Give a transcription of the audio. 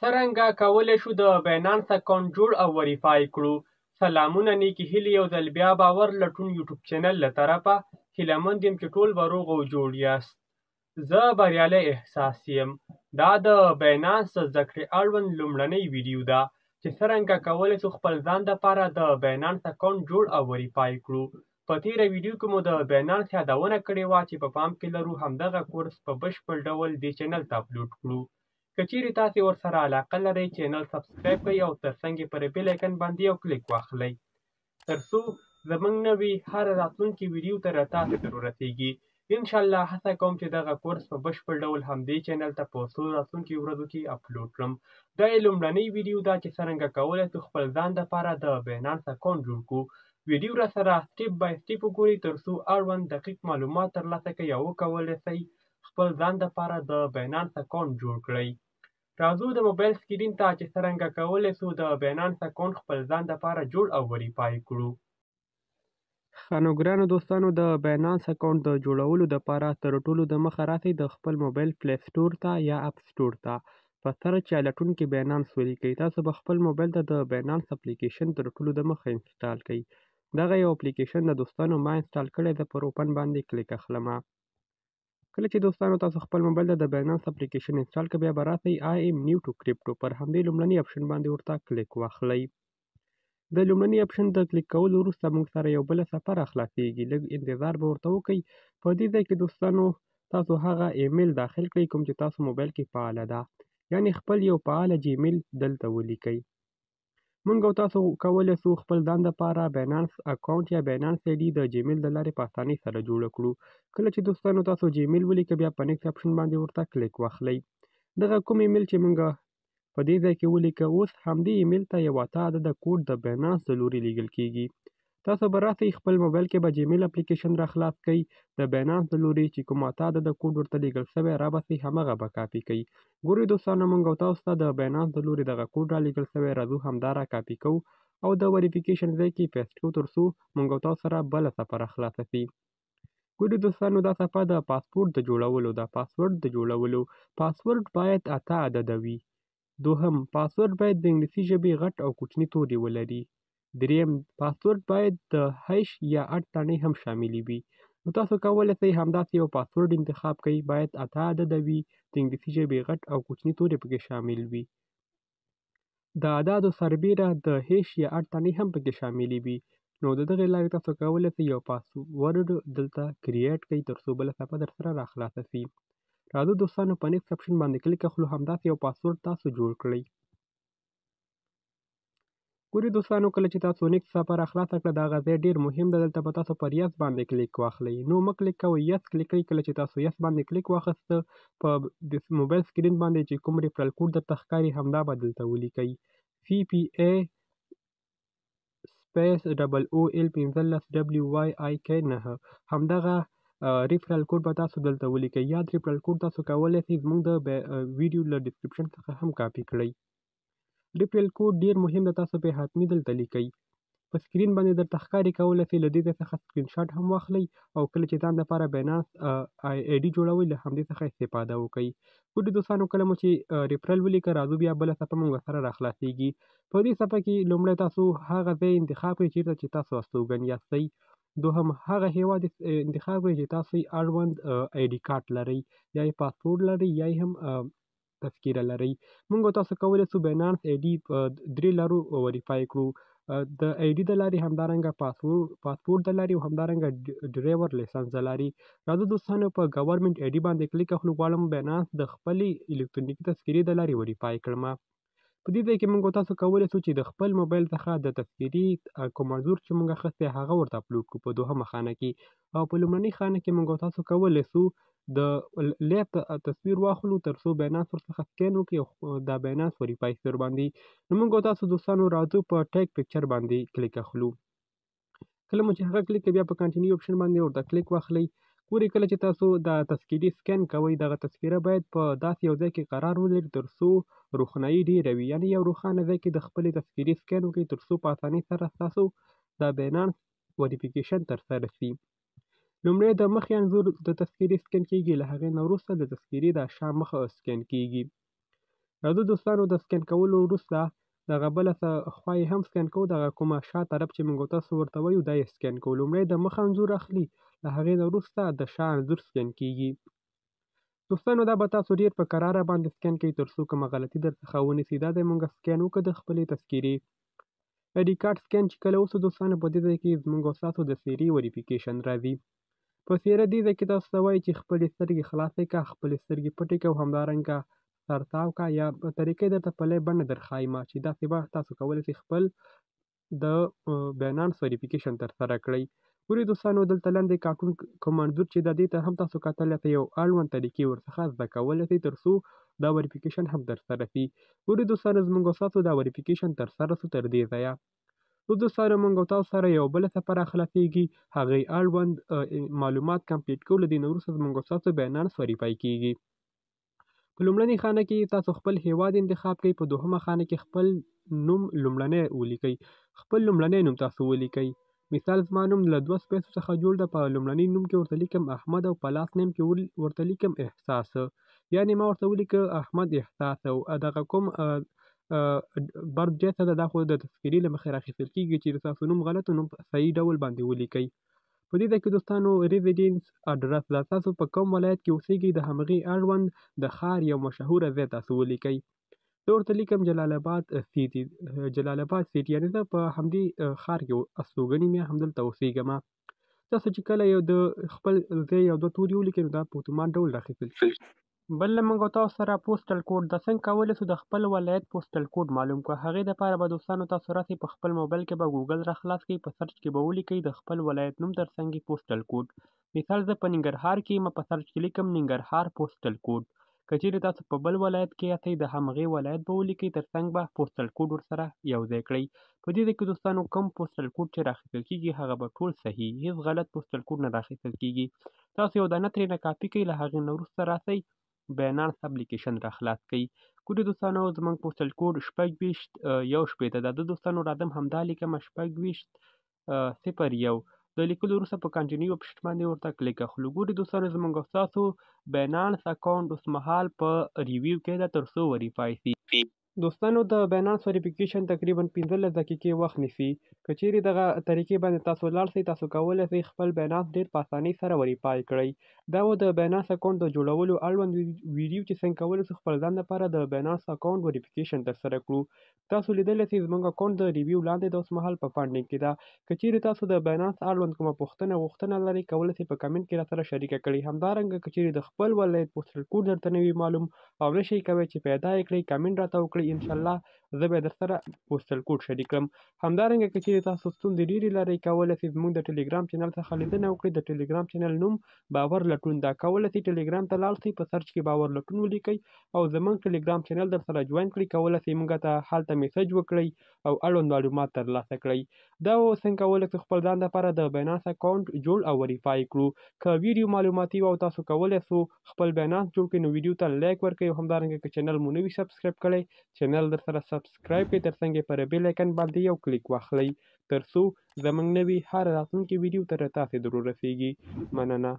څرنګه کولی شو د باینانس اکاونټ جوړ او وریفای کړو؟ سلامونه نیکې هیلې یو ځل بیا باور لټون یوټیوب چینل له طرفه هیلهمند یم چې ټول به روغ او جوړ یاست. زه بریالی احساس یم. دا د باینانس د زده کړې اړوند لومړنۍ ویډیو ده چې څرنګه کولی شو خپل ځان دپاره د باینانس اکاونټ جوړ او وریفای کړو. په تېره ویډیو کې مو د باینانس یادونه کړې وه چې په پام کې لرو همدغه کورس په بشپړ ډول دې چینل ته اپلوډ کړو. که چیرې تاسې ورسره علاقه لرئ چینل سبسکرایب کړئ او ترڅنګ یې پر بیل ایکن باندې یو کلیک واخلئ تر څو زموږ نوې هره راتلونکې ویډیو ته تاسې ته ورسیږي. انشاءالله هڅه کوم چې دغه کورس په بشپړ ډول همدې چینل ته په څو راتلونکو ورځو کې اپلوډ کړم. دا یې لومړنۍ ویډیو ده چې څرنګه کولی شو خپل ځان دپاره د باینانس اکاونټ جوړ کړو. ویډیو راسره سټیپ بای سټیپ وګورئ تر څو اړوند دقیق معلومات ترلاسه کړئ او وکولی شئ خپل ځان دپاره د باینانس اکاونټ جوړ کړئ. راځو د موبایل سکرین ته چې څرنګه کولی شو د باینانس اکاونټ خپل ځان دپاره جوړ او وریفای کړو. ښه نو ګرانو دوستانو د باینانس اکاونټ د جوړولو دپاره تر ټولو دمخه راسئ د خپل موبایل پلی سټور ته یا اپ سټور ته. په سرچ یا لټون کې باینانس ولیکئ. تاسو به خپل موبایل ته د باینانس اپلیکیشن تر ټولو دمخه انسټال کړئ. دغه یو اپلیکیشن د دوستانو ما انسټال کړی ده، پر اوپن باندې کلیک اخلمه. کله چې دوستانو تاسو خپل موبایل ته د باینانس اپلیکیشن انسټال کړئ بیا به راسئ آی ایم نیو ټو کرپټو پر همدې لومړني اپشن باندې ورته کلیک واخلئ. د لومړني اپشن د کلیک کولو وروسته موږ سره یو بله صفحه راخلاصیږي. لږ انتظار به ورته وکئ. په دې ځای کې دوستانو تاسو هغه ایمیل داخل کړئ کوم چې تاسو موبایل کې فعاله ده، یعنې خپل یو فعاله جیمیل دلته ولیکئ. موږ او تاسو کولی شو خپل ځان دپاره باینانس اکاونټ یا باینانس آی ډي د جیمیل د لارې په اسانۍ سره جوړه کړو. کله چې دوستانو تاسو جیمیل ولیکئ بیا په نیکسټ اپشن باندې ورته کلیک واخلئ. دغه کوم ایمیل چې موږ په دې ځای کې ولیکه اوس همدې ایمیل ته یو 8 عدده کوډ د باینانس د لوري لیږل کیږي. تاسو به راسئ خپل موبایل کې به جیمیل اپلیکیشن راخلاص کئ، د باینانس د لوري چې کوم 8 عدده کوډ ورته لیږل شوی راباسئ همغه به کاپي کئ. ګورئ دوستانو موږ او تاسو ته د باینانس د لوري دغه کوډ رالیږل شوی، راځو همدا را کاپي کوو او د وریفیکیشن ځای کې پیسټ کړو تر څو موږ او تاسو سره بله صفحه راخلاصه شي. ګورئ دوستانو دا صفحه د پاسپورټ د جوړولو ده. پاسورډ د جوړولو پاسورډ باید 8 عدده وي. دوهم پاسورډ باید د انګلیسي ژبې غټ او کوچني توري ولري. دریم پاسورډ باید د هش یا 8 دانې هم شاملې وي. نو تاسو کولی شئ همداسې یو پاسورډ انتخاب کړئ، باید 8 عدده وي، د انګلیسي ژبې غټ او کوچني توري پکې شامل وي. د اعدادو سربیره د هش یا 8 دانې هم پکې شاملې وي. نو د دغې لارې تاسو کولی شئ یو پاسورډ دلته کریټ کړئ تر څو بله صفحه در سره راخلاصه شي. راځو دوستانو په نیکسټ اپشن باندې کلیک اخلو، همداسې یو پاسورډ تاسو جوړ کړئ. ګورئ دوستانو کله چې تاسو نیکسټ صفحه راخلاصه کړه د هغه ځای ډېر مهم ده، دلته به تاسو پر یس باندې کلیک واخلئ. نو مه کلیک کوئ، یس کلیک کړئ. کله چې تاسو یس باندې کلیک واخیسته په د موبایل سکرین باندې چې کوم ریفرل کوډ درته ښکاري همدا به دلته ولیکئ، CPA سپیس OOL 15 WYIK 9. همدغه ریفرل کوډ به تاسو دلته ولیکئ. یا ریفرل کوډ تاسو کولی شئ زموږ د ویډیو له ډسکرپشن څخه هم کاپي کړئ. ریفرل کوډ ډېر مهم ده، تاسو به حتمي دلته لیکئ. په سکرین باندې درته ښکاري، کولی شئ له دې ځای څخه سکرین شاټ هم واخلئ او کله چې ځان دپاره باینانس آی ډي جوړوئ له همدې څخه استفاده وکئ. ګورئ دوستانو کله مو چې ریفرل ولیکه راځو بیا بله صفحه موږ سره راخلاصیږي. په دې صفحه کې لومړی تاسو هغه ځای انتخاب کړئ چېرته چې تاسو استوګن یاستئ. دوهم هغه هیواد انتخاب کړئ چې تاسو یې اړوند آی ډي کارت لرئ، یا یې پاسپورټ لرئ یا یې هم تذکیره لرئ. موږ او تاسو کولی شو باینانس آی ډي په 3 لارو وریفای کړو. د آی ډي د لارې، همدارنګه پاسپورټ د لارې او همدارنګه ډرایور لایسنس د لارې. راځو دوستانو په ګورنمنټ آی ډي باندې کلیک اخلو. غواړم باینانس د خپلې الکترونیکي تذکرې د لارې وریفای کړمه. په دې ځای کې موږ او تاسو کولی شو چې د خپل موبایل څخه د تذکرې کوم انځور چې موږ اخیستی هغه ورته اپلوډ کړو په دوهمه خانه کې، او په لومړنۍ خانه کې موږ او تاسو کولی شو د لیف تصویر واخلو تر څو باینانس ورڅخه سکین وکړي او دا باینانس وریفای شي ورباندې. نو موږ او تاسو دوستانو راځو په ټیک پکچر باندې کلیک اخلو. کله مو چې هغه کلیک کړئ بیا په کنټینیو اپشن باندې ورته کلیک واخلئ. ګورئ کله چې تاسو دا تذکرې سکین کوئ دغه تذکره باید په داسې یو ځای کې قرار ولري تر څو روښنایي ډېره وي، یعنې یو روښانه ځای کې د خپلې تذکرې سکین وکړئ تر څو په اسانۍ سره ستاسو دا باینانس وریفیکیشن ترسره شي. لومړی د مخې انځور د تذکرې سکین کیږي، له هغې نه وروسته د تذکرې د شا مخه سکین کیږي. راځو دوستانو د سکین کولو وروسته دغه بله خوا یې هم سکین کوو، دغه کومه شا طرف چې موږ تاسو ورته وایو دا یې سکین کوو. لومړی د مخ انځور اخلي، له هغې نه وروسته د شا انځور سکین کیږي. دوستانو دا به تاسو ډېر په کراره باندې سکین کوي تر څو کومه غلطي درڅخه ونیسي. دا دی موږ سکین وکړو د خپلې تذکیرې. آیډي کارت سکین چې کله وسو دوستانو په دې ځای کې زموږ او ستاسو د څېرې وریفیکیشن راځي. په څېره دې ځای کې تاسو ته وایي چې خپلې سترګې خلاصې کړه، خپلې سترګې پټې کړه او همدارنګه سر تاو کړه، یا په طریقې درته په لایو بڼه درښایمه چې داسې به تاسو کولی شئ خپل د بینانس وریفیکیشن ترسره کړئ. ګورئ دوستانو دلته لاندې کارټون کوم انځور چې د دې ته هم تاسو کتلی ته یو اړوند طریقې ورڅخه زده کولی شئ تر څو دا وریفیکیشن هم ترسره شي. ګورئ دوستانو زموږ او ستاسو دا وریفیکیشن ترسره شو تر دې ځایه. نو دوستانو موږ او تاسو سره یو بله صفحه راخلاصېږي، هغې اړوند معلومات کمپلیټ کوو. له دې نه وروسته زموږ او ستاسو بینانس وریفای کیږي. په لومړنۍ خانه کې تاسو خپل هیواد انتخاب کړئ، په دوهمه خانه کې خپل نوم لومړنی ولیکئ، خپل لومړنی نوم تاسو ولیکئ. مثال زما نوم له 2 سپیسو څخه جوړ ده، په لومړني نوم کې ورته لیکم احمد او په لاست نیم کې ورته لیکم احساس، یعنې ما ورته ولیکه احمد احساس. او دغه کوم برث ډیټ څه ده دا خو د تذکیرې له مخې راخیستل کېږي چې ستاسو نوم غلط و نوم په صحیح ډول باندې ولیکئ. په دې ځای کې دوستانو ریزیډنس اډرس دا تاسو په کوم ولایت کې اوسېږئ د همغې اړوند د ښار یو مشهوره ځای تاسو ولیکئ. زه ورته لیکم جلال آباد سیټي، یعنې زه په همدې ښار کې استوګن یم یا همدلته اوسېږم. تاسو چې کله یو د خپل ځای یو دوه توري ولیکئ نو دا په اتومات ډول راخیستل کېږي. بل موږ او تاسو سره پوسټل کوډ د څنګه کولی شو د خپل ولایت پوسټل کوډ معلوم کړو. هغې دپاره به دوستانو تاسو راسئ په خپل موبایل کې به ګوګل راخلاص کړئ، په سرچ کې به ولیکئ د خپل ولایت نوم تر څنګ پوسټل کوډ. مثال زه په ننګرهار کې یم، په سرچ کې لیکم ننګرهار پوسټل کوډ. که چیرې تاسو په بل ولایت کې یاستئ د همغې ولایت به ولیکئ، تر څنګ به پوسټل کوډ ورسره یو ځای کړئ. په دې ځای کې دوستانو کوم پوسټل کوډ چې راخیستل کېږي هغه به ټول صحیح، هېڅ غلط پوسټل کوډ نه راخیستل کېږي. تاسو یو دانه ترېنه کاپي کړئ، له هغې نه وروسته راسئ بینانس اپلیکیشن راخلاص کړئ. ګورئ دوستانو زموږ پوسټل کوډ 26 ده. دوستانو راځم همدا لیکمه 26 01. د لیکلو وروسته په کنټینیو اپشن باندې ورته کلیک اخلو. ګورئ دوستانو زموږ او ستاسو بینانس اکاونټ اوسمهال په ریویو کې ده تر څو وریفای شي. دوستانو د بینانس وریفیکیشن تقریبا 15 دقیقې وخت نیسي. که چیرې دغه طریقې باندې تاسو لاړ شئ تاسو کولی شئ خپل بینانس ډېر په اسانۍ سره وریفای کړئ. دا و د بینانس اکاونټ د جوړولو اړوند ویډیو چې څنګه کولی شو خپل ځان لپاره د بینانس اکاونټ وریفیکیشن ترسره کړو. تاسو لیدلی شئ زموږ اکاونټ د ریویو لاندې د اوسمهال په فنډینګ کې ده. که چیرې تاسو د بینانس اړوند کومه غوښتنه لرئ کولی شئ په کمنټ کې راسره شریکه کړئ. همدارنګه که چیرې د خپل ولایت پوسټل کوډ درته نه وي معلوم او نه شئ کوی چې پیدا یې کړئ کمنټ راته وکړئ، انشاءالله زه به درسره پوسټل کوډ شریک کړم. همدارنګه که چیرې تاسو ستونزې ډېرې لرئ کولی شئ زموږ د ټلیګرام چینل څخه لیدنه وکړئ. د ټلیګرام چینل نوم باور لټون ده. کولی شئ ټلیګرام ته لاړ شئ، په سرچ کې باور لټون ولیکئ او زموږ ټلیګرام چینل درسره جوین کړئ. کولی شئ موږ ته هلته میسج وکړئ او اړوند معلومات ترلاسه کړئ. دا و څنګه کولی شو خپل ځان لپاره د بینانس اکاونټ جوړ او وریفای کړو. که ویډیو معلوماتي و او تاسو کولی شو خپل بینانس جوړ کړئ نو ویډیو ته لایک ورکړئ او همدارنګه که چینل مو نه وي سبسکرایب کړی چینل درسره سبسکرایب کړئ، تر څنګ یې پر بیل آیکن باندې یو کلیک واخلئ تر څو زموږ نوي هر راتلونکي ویډیو تر تاسې در ورسیږي. مننه.